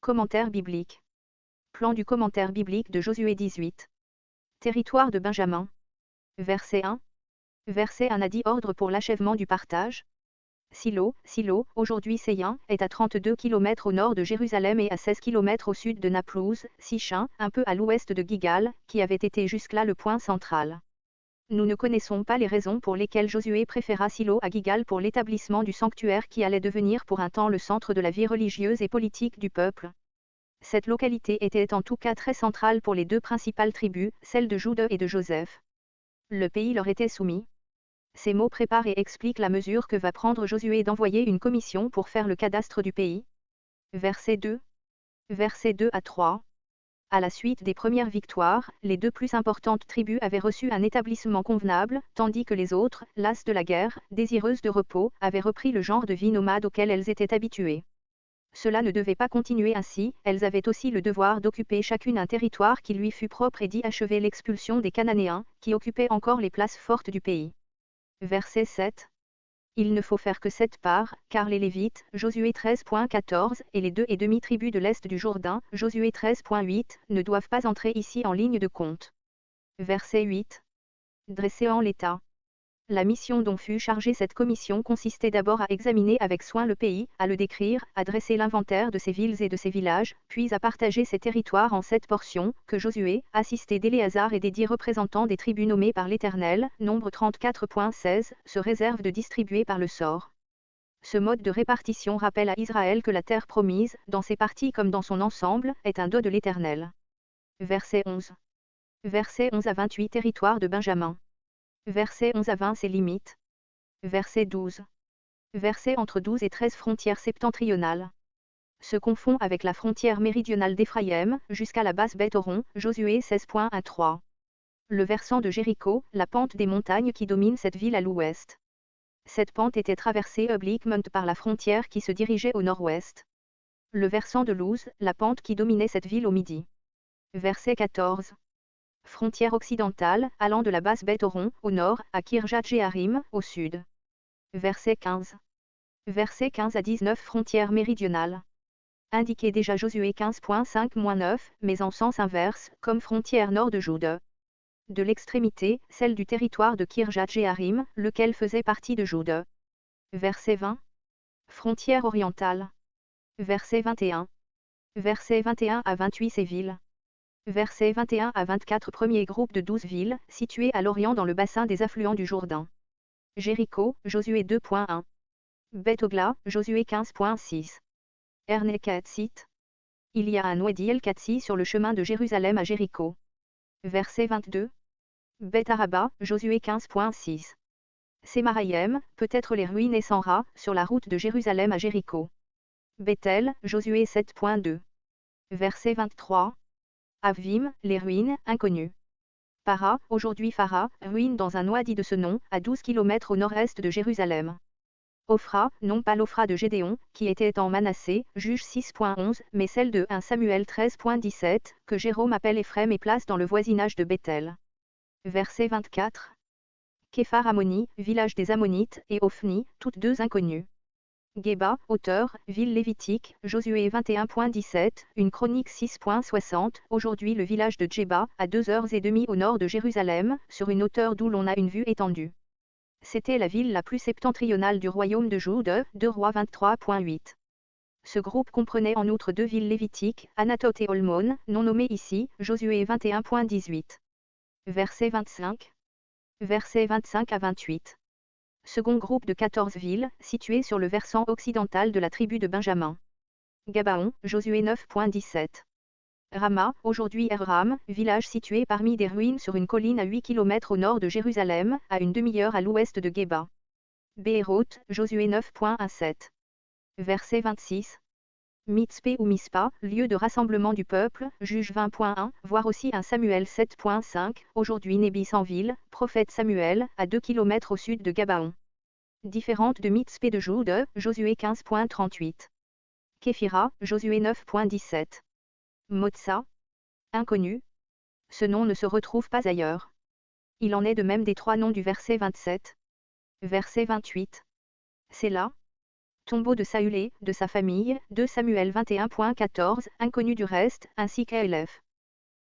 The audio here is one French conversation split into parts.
Commentaire biblique. Plan du commentaire biblique de Josué 18. Territoire de Benjamin. Verset 1. Verset 1 a dit ordre pour l'achèvement du partage. Silo, aujourd'hui Seyin, est à 32 km au nord de Jérusalem et à 16 km au sud de Naplouse, Sichin, un peu à l'ouest de Gigal, qui avait été jusque-là le point central. Nous ne connaissons pas les raisons pour lesquelles Josué préféra Silo à Gigal pour l'établissement du sanctuaire qui allait devenir pour un temps le centre de la vie religieuse et politique du peuple. Cette localité était en tout cas très centrale pour les deux principales tribus, celles de Juda et de Joseph. Le pays leur était soumis. Ces mots préparent et expliquent la mesure que va prendre Josué d'envoyer une commission pour faire le cadastre du pays. Verset 2. Versets 2 à 3. À la suite des premières victoires, les deux plus importantes tribus avaient reçu un établissement convenable, tandis que les autres, lasses de la guerre, désireuses de repos, avaient repris le genre de vie nomade auquel elles étaient habituées. Cela ne devait pas continuer ainsi, elles avaient aussi le devoir d'occuper chacune un territoire qui lui fût propre et d'y achever l'expulsion des Cananéens, qui occupaient encore les places fortes du pays. Verset 7. Il ne faut faire que 7 parts, car les Lévites, Josué 13.14, et les 2,5 tribus de l'est du Jourdain, Josué 13.8, ne doivent pas entrer ici en ligne de compte. Verset 8. Dresser en l'état. La mission dont fut chargée cette commission consistait d'abord à examiner avec soin le pays, à le décrire, à dresser l'inventaire de ses villes et de ses villages, puis à partager ses territoires en 7 portions, que Josué, assisté d'Éléazar et des 10 représentants des tribus nommés par l'Éternel, nombre 34.16, se réserve de distribuer par le sort. Ce mode de répartition rappelle à Israël que la terre promise, dans ses parties comme dans son ensemble, est un don de l'Éternel. Verset 11. Versets 11 à 28 Territoire de Benjamin. Versets 11 à 20 Ses limites. Verset 12. Versets entre 12 et 13 Frontière septentrionale. Se confond avec la frontière méridionale d'Éphraïm, jusqu'à la basse Beth-Horon, Josué 16.13. Le versant de Jéricho, la pente des montagnes qui domine cette ville à l'ouest. Cette pente était traversée obliquement par la frontière qui se dirigeait au nord-ouest. Le versant de Luz, la pente qui dominait cette ville au midi. Verset 14. Frontière occidentale, allant de la basse Beth-Horon, au nord, à Kirjat-Jéarim, au sud. Verset 15. Verset 15 à 19 Frontière méridionale. Indiqué déjà Josué 15.5-9, mais en sens inverse, comme frontière nord de Juda. De l'extrémité, celle du territoire de Kirjat-Jéarim, lequel faisait partie de Juda. Verset 20. Frontière orientale. Verset 21. Verset 21 à 28 Ces villes. Versets 21 à 24 Premier groupe de 12 villes, situées à l'orient dans le bassin des affluents du Jourdain. Jéricho, Josué 2.1. Beth-Ogla, Josué 15.6. Erne-Katsit. Il y a un Ouedi el-Katsi sur le chemin de Jérusalem à Jéricho. Verset 22. Beth-Araba, Josué 15.6. Sémaraïm, peut-être les ruines et Sanra, sur la route de Jérusalem à Jéricho. Bethel, Josué 7.2. Verset 23. Avvim, les ruines, inconnues. Para, aujourd'hui Phara, ruine dans un ouadi de ce nom, à 12 km au nord-est de Jérusalem. Ophra, non pas l'Ophra de Gédéon, qui était en Manassé, Juge 6.11, mais celle de 1 Samuel 13.17, que Jérôme appelle Éphrem et place dans le voisinage de Bethel. Verset 24. Képhar Ammoni, village des Ammonites, et Ophni, toutes deux inconnues. Geba, auteur, ville lévitique, Josué 21.17, une chronique 6.60, aujourd'hui le village de Djeba, à 2h30 au nord de Jérusalem, sur une hauteur d'où l'on a une vue étendue. C'était la ville la plus septentrionale du royaume de Juda, 2 Rois 23.8. Ce groupe comprenait en outre 2 villes lévitiques, Anathoth et Holmon, non nommées ici, Josué 21.18. Verset 25. Versets 25 à 28. Second groupe de 14 villes, situées sur le versant occidental de la tribu de Benjamin. Gabaon, Josué 9.17. Rama, aujourd'hui Er-Ram, village situé parmi des ruines sur une colline à 8 km au nord de Jérusalem, à une demi-heure à l'ouest de Geba. Béhéroth, Josué 9.17. Verset 26. Mitzpé ou Mispa, lieu de rassemblement du peuple, Juge 20.1, voire aussi un Samuel 7.5, aujourd'hui Nébis en ville, prophète Samuel, à 2 km au sud de Gabaon. Différente de Mitzpé de Juda, Josué 15.38. Képhira, Josué 9.17. Motsa. Inconnu. Ce nom ne se retrouve pas ailleurs. Il en est de même des 3 noms du verset 27. Verset 28. Séla. Tombeau de Saül et de sa famille, 2 Samuel 21.14, inconnu du reste, ainsi qu'Élève.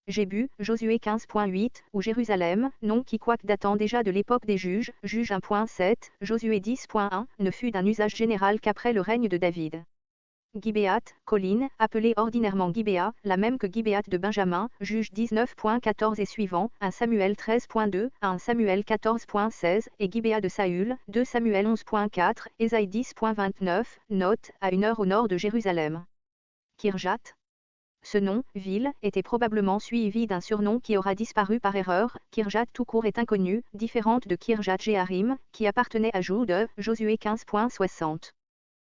Jébu, Josué 15.8, ou Jérusalem, nom qui quoique datant déjà de l'époque des juges, Juge 1.7, Josué 10.1, ne fut d'un usage général qu'après le règne de David. Gibéat, colline, appelée ordinairement Gibéa, la même que Gibéat de Benjamin, Juge 19.14 et suivant, 1 Samuel 13.2, 1 Samuel 14.16, et Gibéa de Saül, 2 Samuel 11.4, Ésaïe 10.29, note, à 1 heure au nord de Jérusalem. Kirjat. Ce nom, ville, était probablement suivi d'un surnom qui aura disparu par erreur. Kirjat tout court est inconnu, différente de Kirjat Jéarim, qui appartenait à Jude, Josué 15.60.